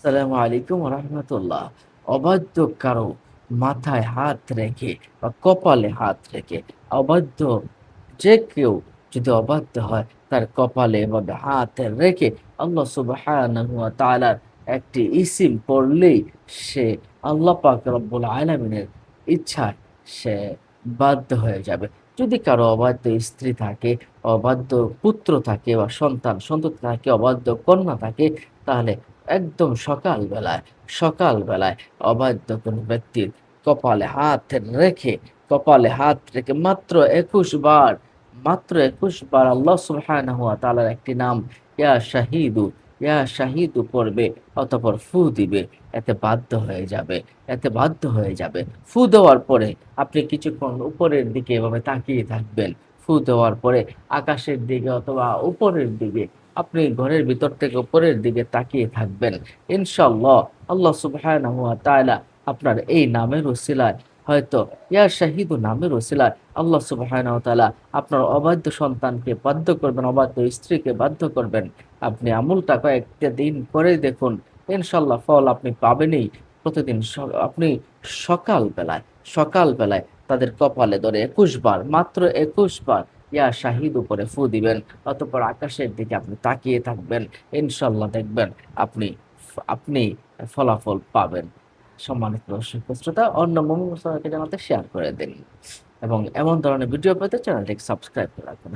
আসসালামু আলাইকুম রহমতুল্লাহ। অবাধ্য কারো মাথায় হাত রেখে বা কপালে হাত রেখে, অবাধ্য যে কেউ যদি অবাধ্য হয় তার কপালে এভাবে হাত রেখে আল্লাহ সুবহানাহু ওয়া তাআলার একটি ইসিম পড়লেই সে আল্লাহ পাক রব্বুল আলামিনের ইচ্ছায় সে বাধ্য হয়ে যাবে। যদি কারো অবাধ্য স্ত্রী থাকে, অবাধ্য পুত্র থাকে বা সন্ততি থাকে, অবাধ্য কন্যা থাকে, তাহলে একদম সকালবেলায় অবাধ্য কোনো ব্যক্তির কপালে হাত রেখে মাত্র ২১ বার আল্লাহ সুবহানাহু ওয়া তাআলার একটি নাম ইয়া শাহিদু পড়বে, অতঃপর ফু দিবে। এতে বাধ্য হয়ে যাবে এতে বাধ্য হয়ে যাবে। ফু দেওয়ার পরে আপনি কিছুক্ষণ উপরের দিকে এভাবে তাকিয়ে থাকবেন। ফু দেওয়ার পরে আকাশের দিকে অথবা উপরের দিকে, আপনি ঘরের ভিতর থেকে উপরের দিকে তাকিয়ে থাকবেন। ইনশাআল্লাহ আল্লাহ সুবহানাহু ওয়া তাআলা আপনার এই নামের উসিলায়, হয়তো ইয়া শাহিদু নামের উসিলায়, আল্লাহ সুবহানাহু ওয়া তাআলা আপনার অবাধ্য সন্তানকে বাধ্য করবেন, অবাধ্য স্ত্রীকে বাধ্য করবেন। আপনি আমলটা কয়েকটা দিন করে দেখুন, ইনশাআল্লাহ ফল আপনি পাবেনই। প্রতিদিন আপনি সকালবেলায় সকালবেলায় তাদের কপালে ধরে ২১ বার, মাত্র ২১ বার ইয়া শাহিদ উপরে ফু দিবেন। অতঃপর আকাশের দিকে আপনি তাকিয়ে থাকবেন। ইনশাল্লাহ দেখবেন আপনি আপনি ফলাফল পাবেন। সম্মানিত দর্শক শ্রোতা, অন্য মুমিন মুসলমানকে জানাতে শেয়ার করে দিন এবং এমন ধরনের ভিডিও পেতে চ্যানেলটিকে সাবস্ক্রাইব করে রাখুন।